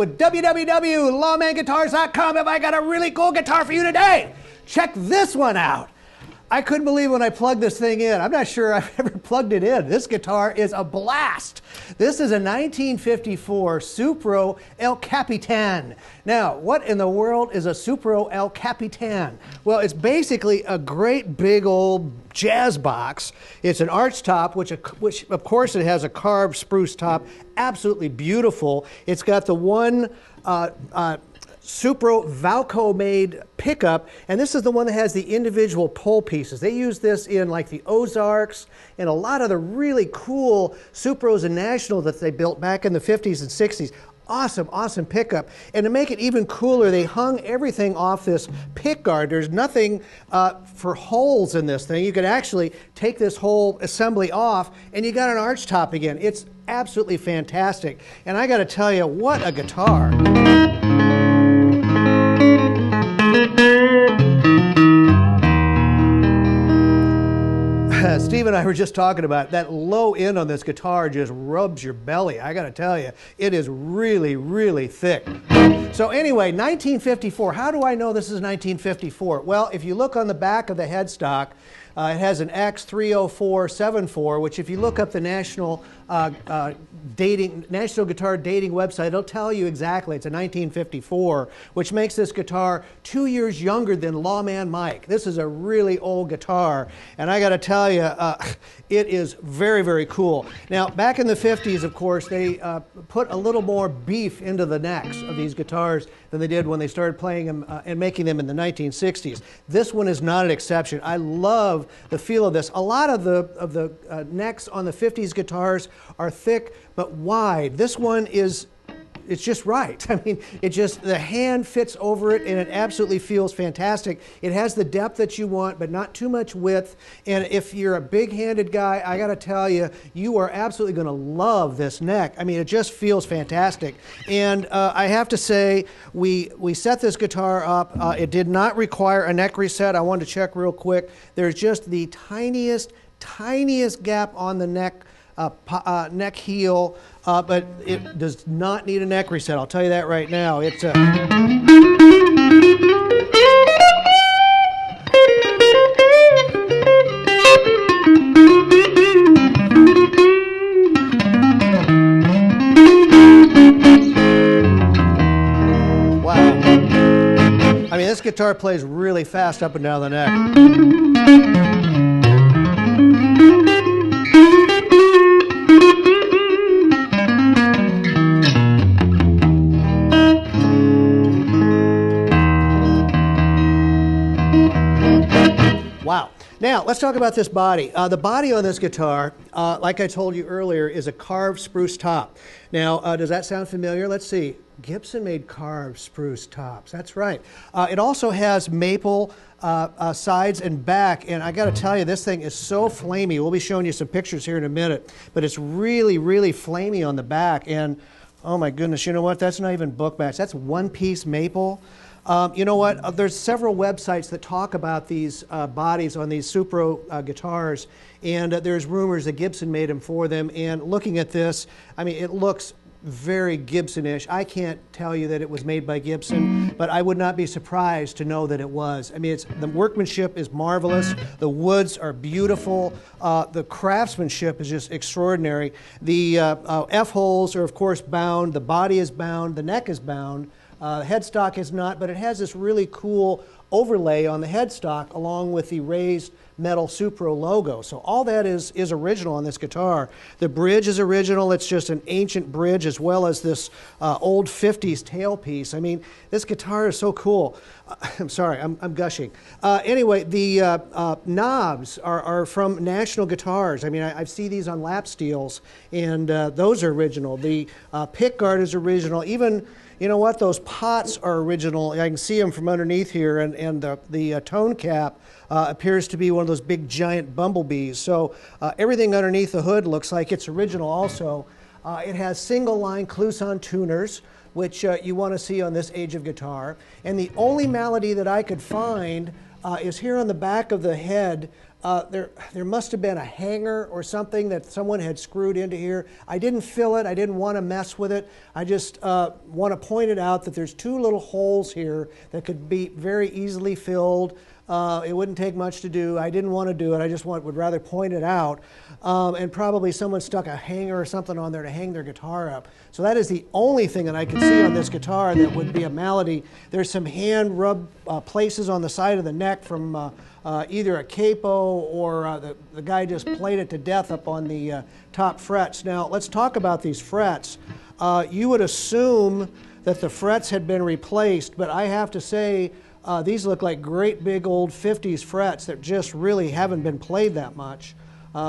with www.lawmanguitars.com. Have I got a really cool guitar for you today? Check this one out. I couldn't believe when I plugged this thing in. I'm not sure I've ever plugged it in. This guitar is a blast. This is a 1954 Supro El Capitan. Now, what in the world is a Supro El Capitan? Well, it's basically a great big old jazz box. It's an Archtop, which of course it has a carved spruce top. Absolutely beautiful. It's got the one Supro Valco made pickup, and this is the one that has the individual pole pieces. They use this in like the Ozarks and a lot of the really cool Supros and Nationals that they built back in the 50s and 60s. Awesome, awesome pickup. And to make it even cooler, they hung everything off this pick guard. There's nothing for holes in this thing. You could actually take this whole assembly off and you got an Archtop again. It's absolutely fantastic. And I got to tell you, what a guitar. Steve and I were just talking about that low end on this guitar just rubs your belly. I got to tell you, it is really, really thick. So anyway, 1954. How do I know this is 1954? Well, if you look on the back of the headstock, it has an X30474, which if you look up the National Guitar Dating website, it'll tell you exactly. It's a 1954, which makes this guitar 2 years younger than Lawman Mike. This is a really old guitar, and I got to tell you, it is very, very cool. Now, back in the 50s, of course, they put a little more beef into the necks of these guitars than they did when they started playing them and making them in the 1960s. This one is not an exception. I love the feel of this. A lot of the necks on the 50s guitars are thick but wide. This one is, it's just right. I mean, the hand fits over it and it absolutely feels fantastic. It has the depth that you want, but not too much width. And if you're a big-handed guy, I gotta tell you, you are absolutely gonna love this neck. I mean, it just feels fantastic. And I have to say, we set this guitar up. It did not require a neck reset. I wanted to check real quick. There's just the tiniest gap on the neck heel, but it does not need a neck reset. I'll tell you that right now. It's wow. I mean, this guitar plays really fast up and down the neck. Wow. Now, let's talk about this body. The body on this guitar, like I told you earlier, is a carved spruce top. Now, does that sound familiar? Let's see. Gibson made carved spruce tops. That's right. It also has maple sides and back, and I got to tell you, this thing is so flamey. We'll be showing you some pictures here in a minute, but it's really, really flamey on the back. And oh my goodness, you know what? That's not even book match. That's one-piece maple. You know what? There's several websites that talk about these bodies on these Supro guitars, and there's rumors that Gibson made them for them. And looking at this, I mean, it looks very Gibson-ish. I can't tell you that it was made by Gibson, but I would not be surprised to know that it was. I mean, the workmanship is marvelous. The woods are beautiful. The craftsmanship is just extraordinary. The F-holes are, of course, bound. The body is bound. The neck is bound. Headstock is not, but it has this really cool overlay on the headstock along with the raised metal Supro logo. So all that is original on this guitar. The bridge is original. It's just an ancient bridge as well as this old 50s tailpiece. I mean, this guitar is so cool. I'm sorry, I'm gushing. Anyway, the knobs are from National Guitars. I mean, I see these on lap steels, and those are original. The pick guard is original. Even, you know what, those pots are original. I can see them from underneath here, and the tone cap appears to be one of those big giant bumblebees. So everything underneath the hood looks like it's original also. It has single line Clouson tuners, which you want to see on this age of guitar. And the only malady that I could find is here on the back of the head. There must have been a hanger or something that someone had screwed into here. I didn't fill it. I didn't want to mess with it. I just want to point it out that there's two little holes here that could be very easily filled. It wouldn't take much to do. I didn't want to do it. I just would rather point it out. And probably someone stuck a hanger or something on there to hang their guitar up. So that is the only thing that I can see on this guitar that would be a malady. There's some hand rub places on the side of the neck from either a capo or the guy just played it to death up on the top frets. Now let's talk about these frets. You would assume that the frets had been replaced, but I have to say these look like great big old 50s frets that just really haven't been played that much,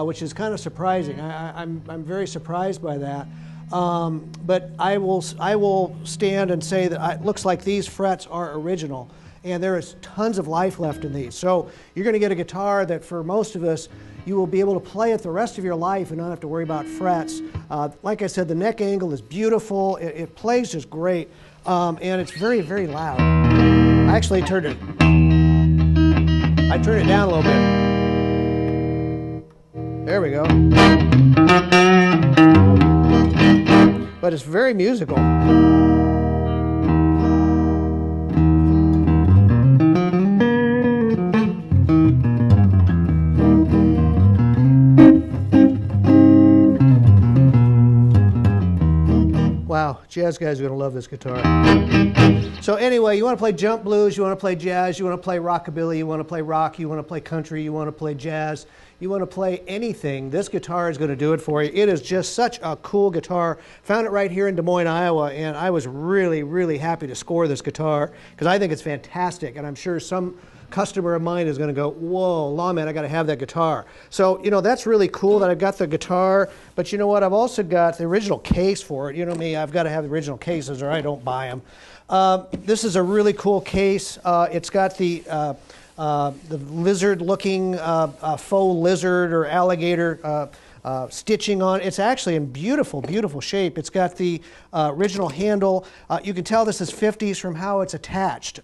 which is kind of surprising. I'm very surprised by that. But I will stand and say that it looks like these frets are original, and there is tons of life left in these. So you're going to get a guitar that for most of us, you will be able to play it the rest of your life and not have to worry about frets. Like I said, the neck angle is beautiful. It plays just great, and it's very, very loud. I actually turned it down a little bit. There we go. But it's very musical. Wow, jazz guys are going to love this guitar. So anyway, you want to play jump blues, you want to play jazz, you want to play rockabilly, you want to play rock, you want to play country, you want to play jazz, you want to play anything, this guitar is going to do it for you. It is just such a cool guitar. Found it right here in Des Moines, Iowa, and I was really, really happy to score this guitar because I think it's fantastic, and I'm sure some customer of mine is going to go, whoa, Lawman, I got to have that guitar. So, you know, that's really cool that I've got the guitar, but you know what, I've also got the original case for it. You know me, I've got to have the original cases or I don't buy them. This is a really cool case. It's got the lizard-looking faux lizard or alligator stitching on. It's actually in beautiful, beautiful shape. It's got the original handle. You can tell this is 50s from how it's attached.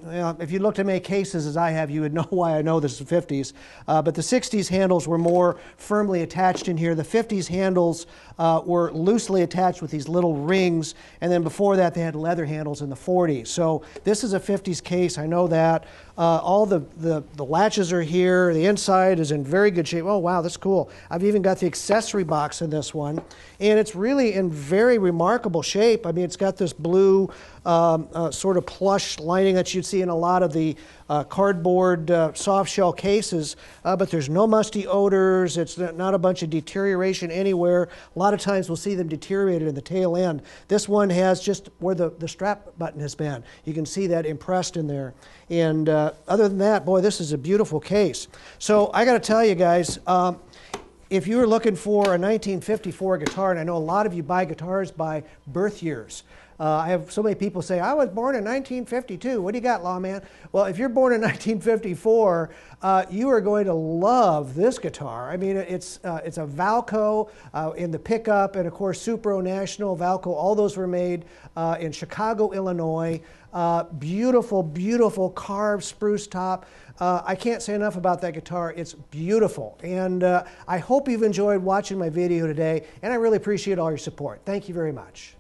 If you looked at many cases as I have, you would know why I know this is 50s. But the 60s handles were more firmly attached in here. The 50s handles were loosely attached with these little rings. And then before that, they had leather handles in the 40s. So this is a 50s case. I know that. All the latches are here. The inside is in very good shape. Oh, wow, that's cool. I've even got the accessory box in this one. And it's really in very remarkable shape. I mean, it's got this blue sort of plush lining that you'd see in a lot of the cardboard soft shell cases, but there's no musty odors. It's not a bunch of deterioration anywhere. A lot of times we'll see them deteriorated in the tail end. This one has just where the strap button has been. You can see that impressed in there. And other than that, boy, this is a beautiful case. So I got to tell you guys, if you were looking for a 1954 guitar, and I know a lot of you buy guitars by birth years. I have so many people say, I was born in 1952. What do you got, Lawman? Well, if you're born in 1954, you are going to love this guitar. I mean, it's a Valco in the pickup, and of course, Supro National, Valco, all those were made in Chicago, Illinois. Beautiful, beautiful carved spruce top. I can't say enough about that guitar. It's beautiful. And I hope you've enjoyed watching my video today, and I really appreciate all your support. Thank you very much.